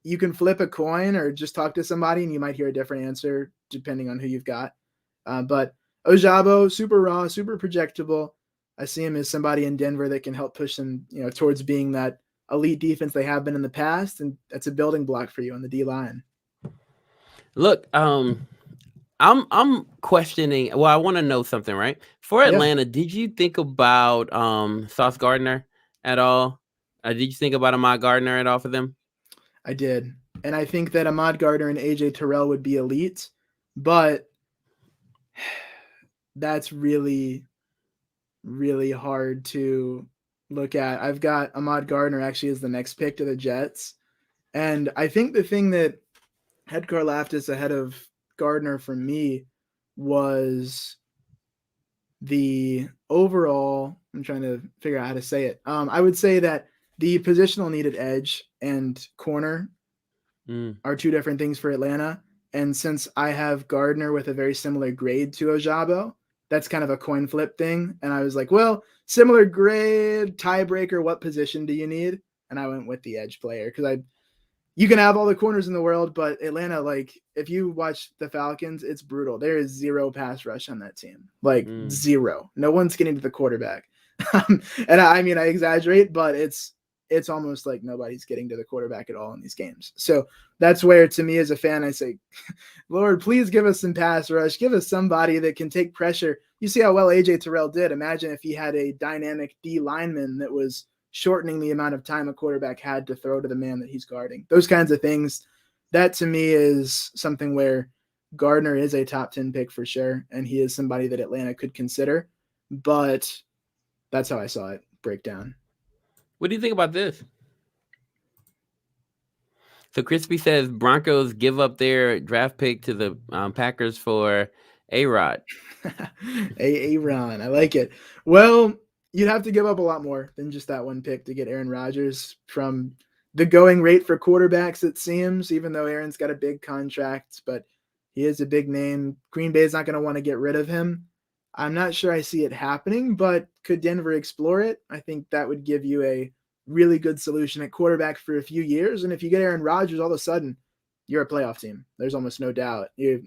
you can flip a coin or just talk to somebody and you might hear a different answer depending on who you've got. But Ojabo, super raw, super projectable. I see him as somebody in Denver that can help push them, towards being that elite defense they have been in the past. And that's a building block for you on the D line. Look, I'm questioning. Well, I want to know something, right? For Atlanta, did you think about Sauce Gardner at all? Did you think about Ahmad Gardner at all for them? I did. And I think that Ahmad Gardner and AJ Terrell would be elite, but that's really, really hard to look at. I've got Ahmad Gardner actually as the next pick to the Jets. And I think the thing that had Karlaftis ahead of Gardner for me was the overall, I'm trying to figure out how to say it. I would say that the positional needed edge and corner are two different things for Atlanta. And since I have Gardner with a very similar grade to Ojabo, that's kind of a coin flip thing. And I was like, well, similar grade, tiebreaker, what position do you need? And I went with the edge player because you can have all the corners in the world, but Atlanta, if you watch the Falcons, it's brutal. There is zero pass rush on that team, zero. No one's getting to the quarterback. And I exaggerate, but it's almost like nobody's getting to the quarterback at all in these games. So that's where, to me as a fan, I say, Lord, please give us some pass rush. Give us somebody that can take pressure. You see how well AJ Terrell did. Imagine if he had a dynamic D lineman that was shortening the amount of time a quarterback had to throw to the man that he's guarding. Those kinds of things, that to me is something where Gardner is a top 10 pick for sure, and he is somebody that Atlanta could consider, but that's how I saw it break down. What do you think about this? So Crispy says Broncos give up their draft pick to the Packers for A-Rod. A-Ron, I like it. Well, you'd have to give up a lot more than just that one pick to get Aaron Rodgers from the going rate for quarterbacks, it seems, even though Aaron's got a big contract, but he is a big name. Green Bay's not going to want to get rid of him. I'm not sure I see it happening, but could Denver explore it? I think that would give you a really good solution at quarterback for a few years. And if you get Aaron Rodgers, all of a sudden you're a playoff team. There's almost no doubt. You're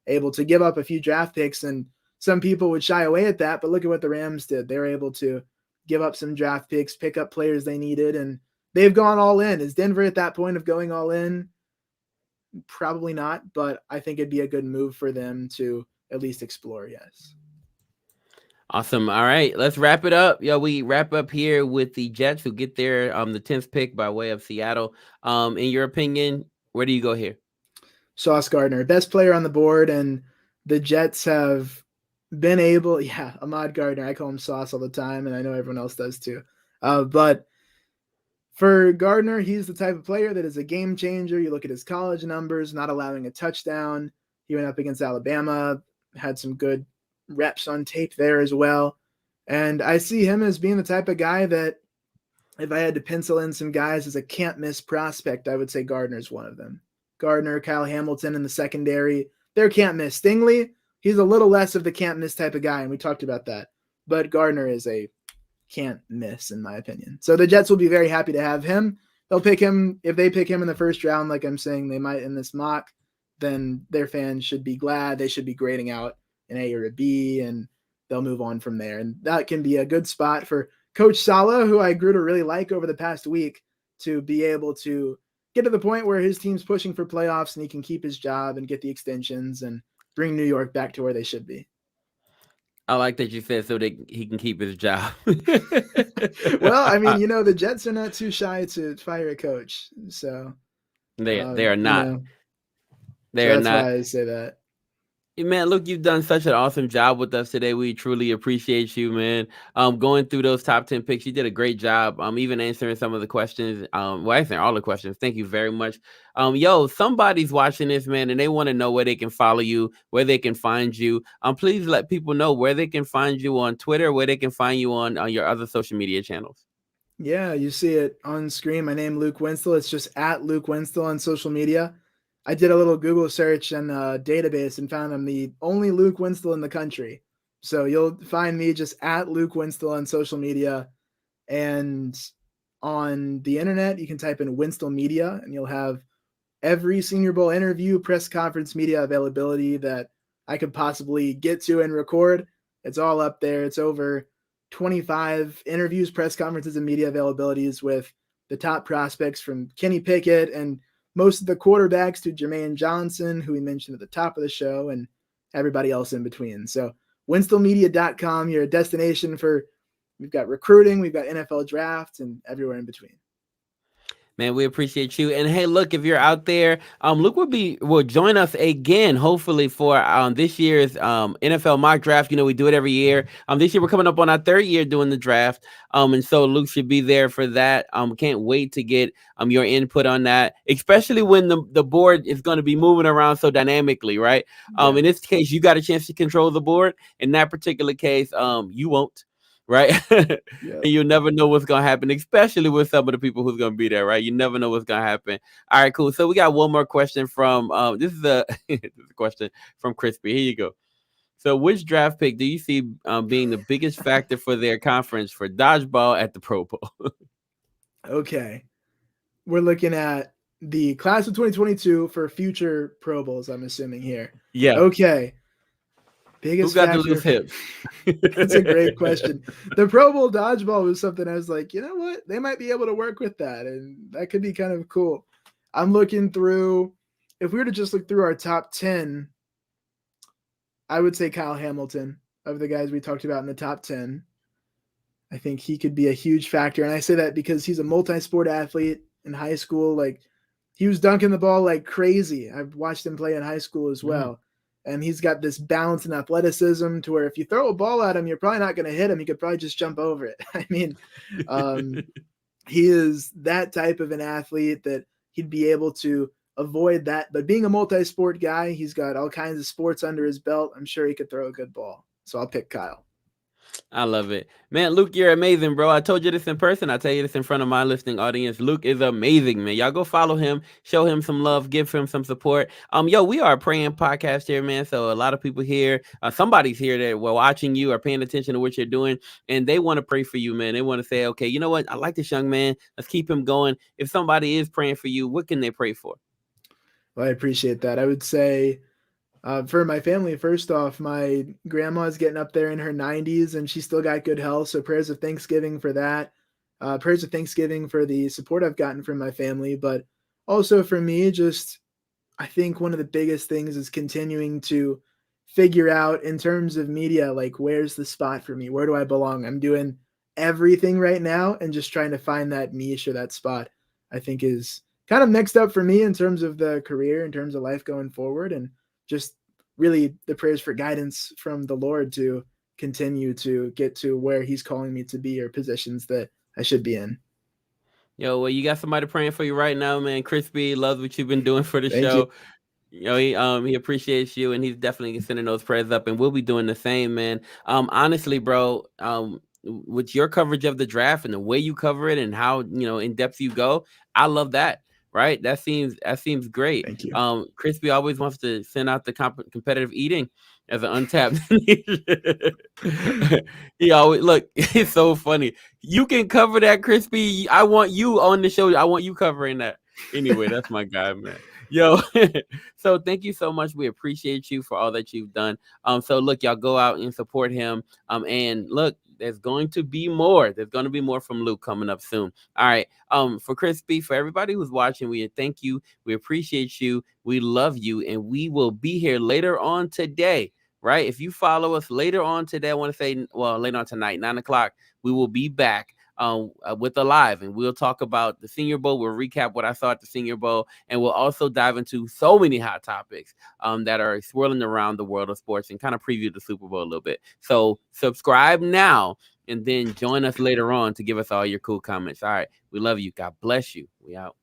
able to give up a few draft picks, and some people would shy away at that, but look at what the Rams did. They were able to give up some draft picks, pick up players they needed, and they've gone all in. Is Denver at that point of going all in? Probably not, but I think it'd be a good move for them to at least explore, yes. Awesome. All right, let's wrap it up. We wrap up here with the Jets who get their the 10th pick by way of Seattle. In your opinion, where do you go here? Sauce Gardner, best player on the board, and the Jets have been able, Ahmad Gardner, I call him Sauce all the time, and I know everyone else does too. But for Gardner, he's the type of player that is a game changer. You look at his college numbers, not allowing a touchdown. He went up against Alabama, had some good reps on tape there as well. And I see him as being the type of guy that if I had to pencil in some guys as a can't miss prospect, I would say Gardner's one of them. Gardner, Kyle Hamilton in the secondary, they're can't miss. Stingley, he's a little less of the can't miss type of guy, and we talked about that. But Gardner is a can't miss, in my opinion. So the Jets will be very happy to have him. They'll pick him. If they pick him in the first round, like I'm saying they might in this mock, then their fans should be glad. They should be grading out an A or a B, and they'll move on from there. And that can be a good spot for Coach Saleh, who I grew to really like over the past week, to be able to get to the point where his team's pushing for playoffs and he can keep his job and get the extensions and bring New York back to where they should be. I like that you said so that he can keep his job. Well, I mean, the Jets are not too shy to fire a coach. So they are not. They so are that's not. why I say that. Man, look, you've done such an awesome job with us today. We truly appreciate you, man. Going through those top 10 picks, you did a great job. Even answering some of the questions. Answering all the questions. Thank you very much. Somebody's watching this, man, and they want to know where they can follow you, where they can find you. Please let people know where they can find you on Twitter, where they can find you on your other social media channels. Yeah, you see it on screen. My name, Luke Winstel. It's just at Luke Winstel on social media. I did a little Google search and database and found I'm the only Luke Winstel in the country. So you'll find me just at Luke Winstel on social media. And on the internet, you can type in Winstel Media and you'll have every Senior Bowl interview, press conference, media availability that I could possibly get to and record. It's all up there. It's over 25 interviews, press conferences, and media availabilities with the top prospects from Kenny Pickett and most of the quarterbacks to Jermaine Johnson, who we mentioned at the top of the show, and everybody else in between. So winstelmedia.com, you're a destination for, we've got recruiting, we've got NFL drafts, and everywhere in between. Man, we appreciate you. And hey, look, if you're out there, Luke will join us again, hopefully, for this year's NFL mock draft. We do it every year. This year we're coming up on our third year doing the draft. And so Luke should be there for that. Can't wait to get your input on that, especially when the board is going to be moving around so dynamically, right? Yeah. In this case, you got a chance to control the board. In that particular case, you won't. Right. Yep. And you'll never know what's going to happen, especially with some of the people who's going to be there. Right. You never know what's going to happen. All right, cool. So we got one more question from this is a question from Crispy. Here you go. So which draft pick do you see being the biggest factor for their conference for dodgeball at the Pro Bowl? Okay. We're looking at the class of 2022 for future Pro Bowls, I'm assuming here. Yeah. Okay. Biggest Who got factor? the loose hips? That's a great question. The Pro Bowl dodgeball was something I was like, you know what? They might be able to work with that, and that could be kind of cool. I'm looking through, if we were to just look through our top 10, I would say Kyle Hamilton of the guys we talked about in the top 10. I think he could be a huge factor, and I say that because he's a multi-sport athlete in high school. Like, he was dunking the ball like crazy. I've watched him play in high school as well. And he's got this balance and athleticism to where if you throw a ball at him, you're probably not going to hit him. You could probably just jump over it. I mean, he is that type of an athlete that he'd be able to avoid that. But being a multi-sport guy, he's got all kinds of sports under his belt. I'm sure he could throw a good ball. So I'll pick Kyle. I love it. Man, Luke, you're amazing, bro. I told you this in person. I tell you this in front of my listening audience. Luke is amazing, man. Y'all go follow him, show him some love, give him some support. We are a praying podcast here, man. So a lot of people here, somebody's here that were watching you or paying attention to what you're doing, and they want to pray for you, man. They want to say, okay, you know what? I like this young man. Let's keep him going. If somebody is praying for you, what can they pray for? Well, I appreciate that. I would say, for my family, first off, my grandma's getting up there in her 90s and she's still got good health. So prayers of thanksgiving for that. Prayers of thanksgiving for the support I've gotten from my family. But also for me, just I think one of the biggest things is continuing to figure out in terms of media, like where's the spot for me? Where do I belong? I'm doing everything right now and just trying to find that niche or that spot I think is kind of next up for me in terms of the career, in terms of life going forward. And just really the prayers for guidance from the Lord to continue to get to where he's calling me to be or positions that I should be in. Yo, well, you got somebody praying for you right now, man. Crispy loves what you've been doing for the show. He appreciates you, and he's definitely sending those prayers up, and we'll be doing the same, man. Honestly, bro, with your coverage of the draft and the way you cover it and how, in depth you go, I love that. right? That seems great. Thank you. Crispy always wants to send out the competitive eating as an untapped. He always look. It's so funny. You can cover that, Crispy. I want you on the show. I want you covering that. Anyway, that's my guy, man. Yo, so thank you so much. We appreciate you for all that you've done. So look, y'all go out and support him. And look, there's going to be more. There's going to be more from Luke coming up soon. All right. For Crispy, for everybody who's watching, we thank you. We appreciate you. We love you, and we will be here later on today. Right? If you follow us later on today, I want to say, well, later on tonight, 9:00, we will be back with a live, and we'll talk about the Senior Bowl. We'll recap what I saw at the Senior Bowl, and we'll also dive into so many hot topics that are swirling around the world of sports and kind of preview the Super Bowl a little bit. So subscribe now and then join us later on to give us all your cool comments. All right. We love you. God bless you. We out.